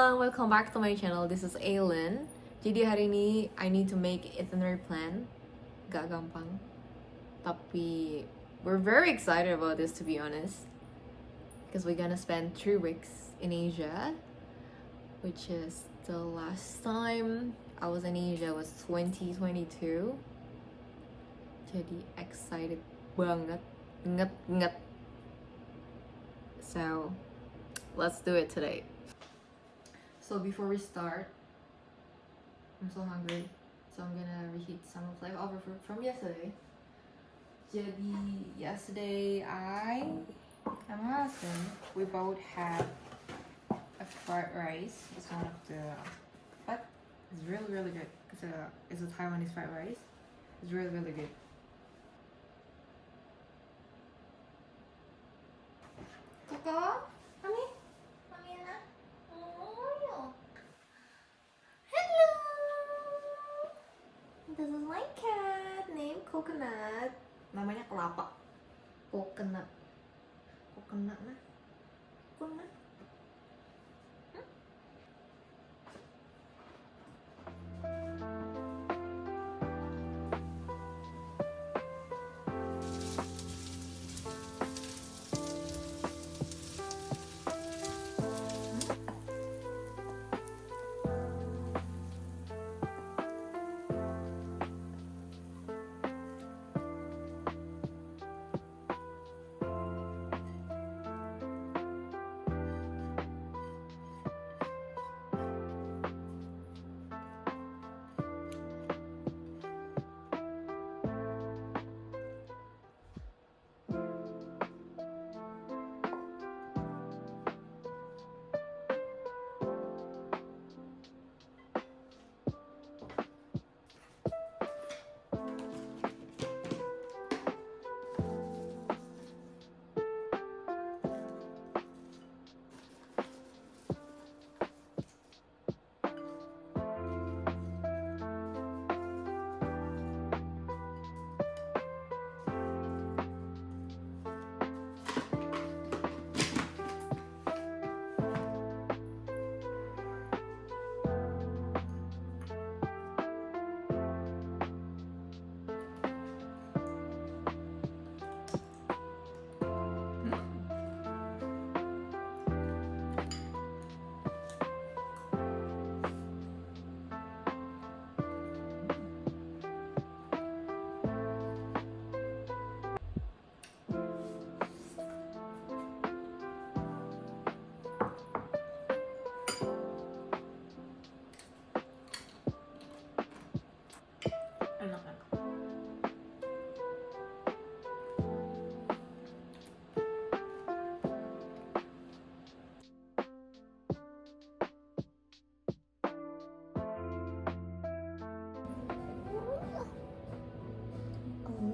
everyone, welcome back to my channel. This is Aylin. Jadi hari ini I need to make itinerary plan. Gak gampang. Tapi we're very excited about this, to be honest, because we're gonna spend 3 weeks in Asia, which is the last time I was in Asia was 2022. Jadi excited banget, nget. So let's do it today. So before we start, I'm so hungry, so I'm gonna reheat some of leftover food from yesterday. Jadi yesterday I and my husband, we both had a fried rice. It's one of the, but it's really good. It's a Taiwanese fried rice. It's really good. Koko, Mami, Mami na. Oh, hello. This is my cat named Coconut. Namanya kelapa. Coconut na. Coconut.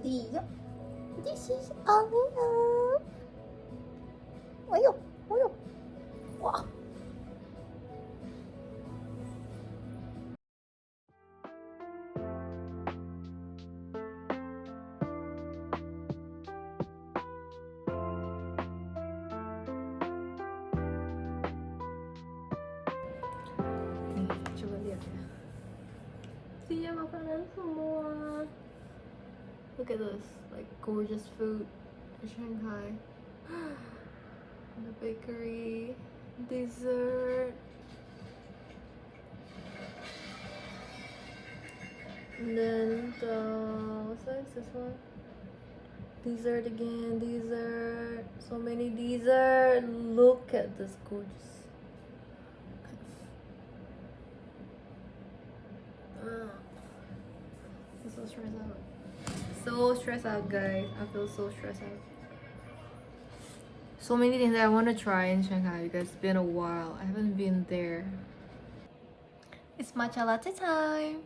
Olivia. This is Olivia. Ayo. Wah. Coba lihat ya. Siap makanan semua. Look at this, like gorgeous food in Shanghai. The bakery, dessert. And then what size is this one? Dessert again, dessert. So many dessert. Look at this gorgeous. I'm so stressed out. So stressed out, guys. I feel so stressed out. So many things that I want to try in Shanghai because it's been a while. I haven't been there. It's matcha latte time.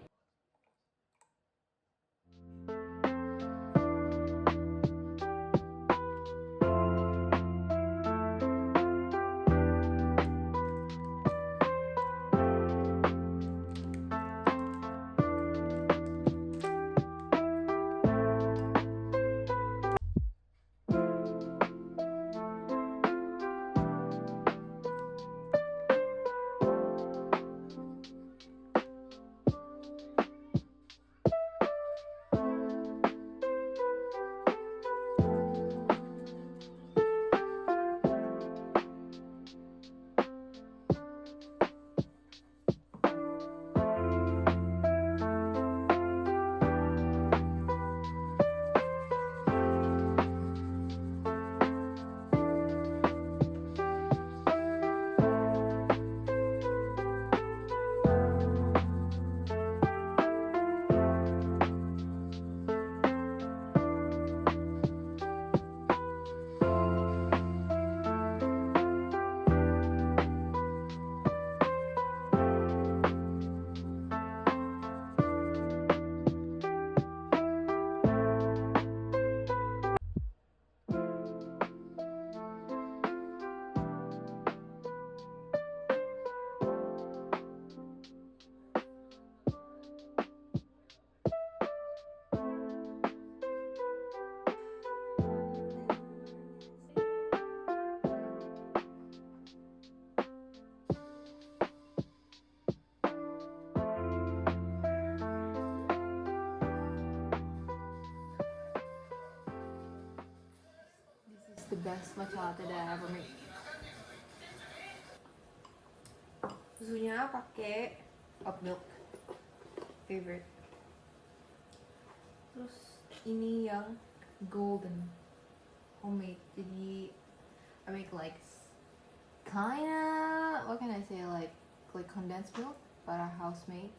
the best matcha latte that I ever made. Susunya pakai oat milk, favorite. Terus ini yang golden, homemade. Jadi I make like kinda, what can I say, like condensed milk, but house-made.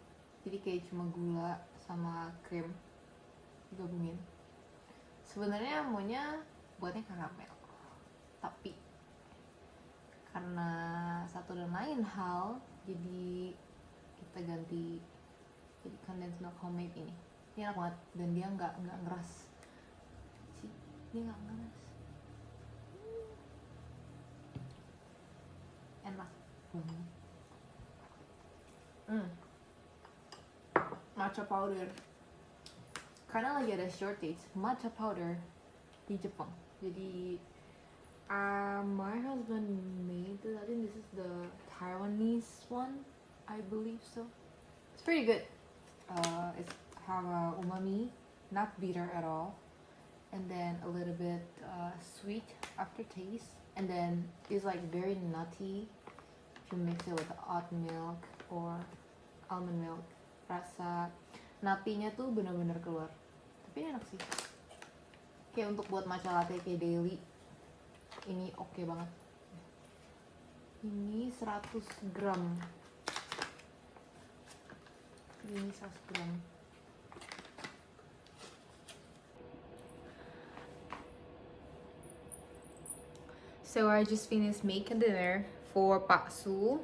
Jadi kayak cuma gula sama krim digabungin. Sebenarnya maunya buatnya karamel, tapi karena satu dan lain hal, jadi kita ganti jadi condensed milk homemade ini. Ini enak banget dan dia nggak ngeras. Sih, dia nggak ngeras. Enak banget. Matcha powder. Karena lagi ada shortage matcha powder di Jepang. Jadi my husband made this. I think this is the Taiwanese one, I believe so. It's pretty good. It's have a umami, not bitter at all, and then a little bit sweet aftertaste, and then it's like very nutty. If you mix it with oat milk or almond milk, rasa nutty-nya tuh bener-bener keluar. Tapi ini enak sih. Kayak untuk buat matcha latte kayak daily, ini oke banget. Ini 100 gram. Ini 100 gram. So I just finished making dinner for Pak Su.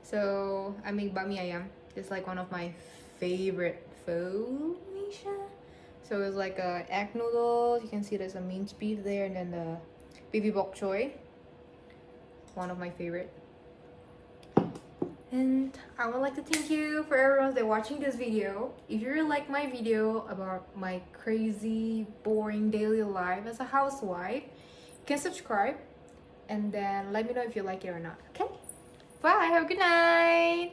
So I make bami ayam. It's like one of my favorite food in Asia. So it's like a egg noodles. You can see there's a minced beef there, and then the baby bok choy. One of my favorite. And I would like to thank you for everyone that's watching this video. If you really like my video about my crazy, boring daily life as a housewife, you can subscribe and then let me know if you like it or not, okay? Bye, have a good night!